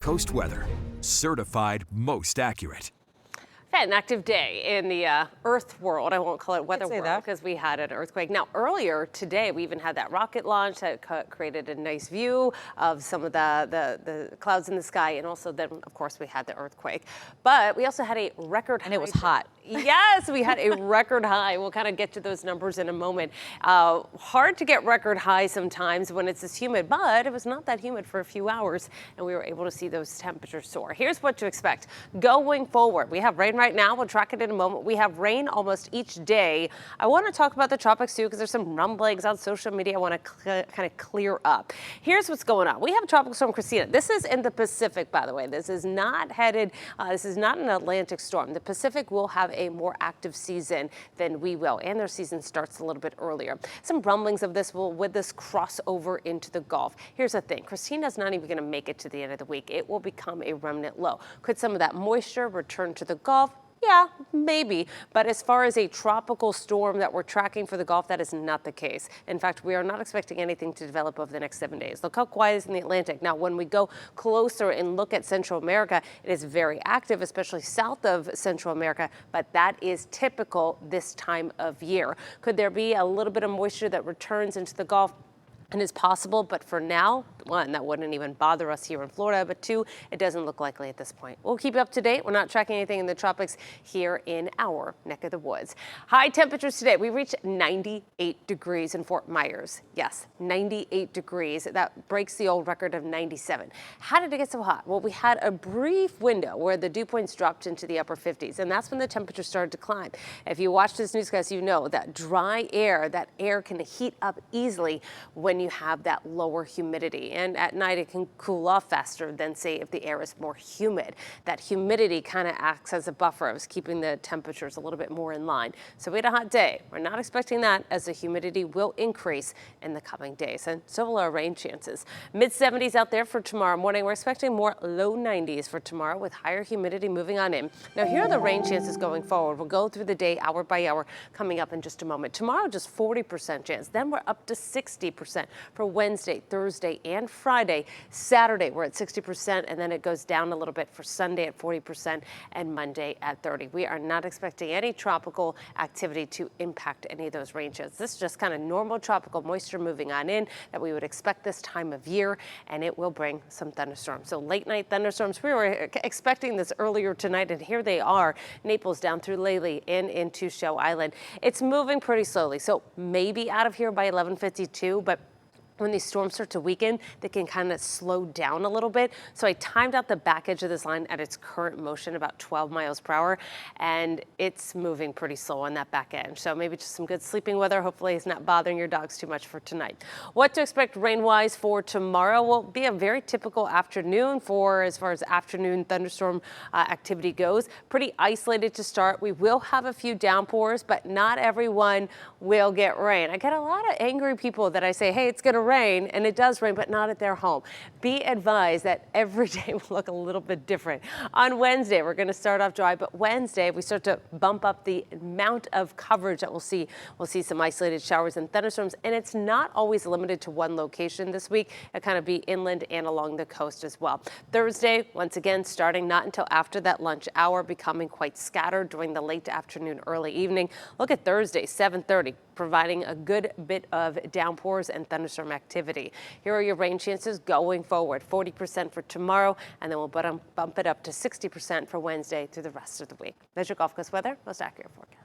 Coast weather, certified most accurate. Had an active day in the Earth world. I won't call it weather world because we had an earthquake. Now, earlier today, we even had that rocket launch that created a nice view of some of the clouds in the sky. And also then, of course, we had the earthquake. But we also had a record high. And it was hot. Yes, we had a record high. We'll kind of get to those numbers in a moment. Hard to get record highs sometimes when it's this humid, but it was not that humid for a few hours, and we were able to see those temperatures soar. Here's what to expect going forward. We have rain right now. We'll track it in a moment. We have rain almost each day. I want to talk about the tropics too because there's some rumblings on social media I want to kind of clear up. Here's what's going on. We have Tropical Storm Christina. This is in the Pacific, by the way. This is not headed, this is not an Atlantic storm. The Pacific will have a more active season than we will, and their season starts a little bit earlier. Some rumblings of this would this cross over into the Gulf. Here's the thing. Christina's not even going to make it to the end of the week. It will become a remnant low. Could some of that moisture return to the Gulf? Yeah, maybe. But as far as a tropical storm that we're tracking for the Gulf, that is not the case. In fact, we are not expecting anything to develop over the next 7 days. Look how quiet it is in the Atlantic. Now, when we go closer and look at Central America, it is very active, especially south of Central America, but that is typical this time of year. Could there be a little bit of moisture that returns into the Gulf? And is possible, but for now, one, that wouldn't even bother us here in Florida, but two, it doesn't look likely at this point. We'll keep you up to date. We're not tracking anything in the tropics here in our neck of the woods. High temperatures today. We reached 98 degrees in Fort Myers. Yes, 98 degrees. That breaks the old record of 97. How did it get so hot? Well, we had a brief window where the dew points dropped into the upper 50s, and that's when the temperature started to climb. If you watch this newscast, you know that dry air, that air can heat up easily when you have that lower humidity, and at night it can cool off faster than, say, if the air is more humid. That humidity kind of acts as a buffer. It was keeping the temperatures a little bit more in line. So we had a hot day. We're not expecting that, as the humidity will increase in the coming days, and so will our rain chances. Mid 70s out there for tomorrow morning. We're expecting more low 90s for tomorrow with higher humidity moving on in. Now, here are the rain chances going forward. We'll go through the day hour by hour coming up in just a moment. Tomorrow, just 40% chance. Then we're up to 60%. For Wednesday, Thursday, and Friday. Saturday, we're at 60%, and then it goes down a little bit for Sunday at 40% and Monday at 30%. We are not expecting any tropical activity to impact any of those rain chances. This is just kind of normal tropical moisture moving on in that we would expect this time of year, and it will bring some thunderstorms. So late night thunderstorms, we were expecting this earlier tonight, and here they are. Naples down through Lely and into Show Island. It's moving pretty slowly, so maybe out of here by 11:52, but when these storms start to weaken, they can kind of slow down a little bit. So I timed out the back edge of this line at its current motion, about 12 miles per hour, and it's moving pretty slow on that back edge. So maybe just some good sleeping weather. Hopefully it's not bothering your dogs too much for tonight. What to expect rain-wise for tomorrow will be a very typical afternoon for as far as afternoon thunderstorm activity goes. Pretty isolated to start. We will have a few downpours, but not everyone will get rain. I get a lot of angry people that I say, hey, it's going to rain, and it does rain, but not at their home. Be advised that every day will look a little bit different. On Wednesday, we're going to start off dry, but Wednesday we start to bump up the amount of coverage that we'll see. We'll see some isolated showers and thunderstorms, and it's not always limited to one location this week. It'll kind of be inland and along the coast as well. Thursday, once again, starting not until after that lunch hour, becoming quite scattered during the late afternoon, early evening. Look at Thursday, 7:30. Providing a good bit of downpours and thunderstorm activity. Here are your rain chances going forward. 40% for tomorrow, and then we'll bump it up to 60% for Wednesday through the rest of the week. There's your Gulf Coast weather, most accurate forecast.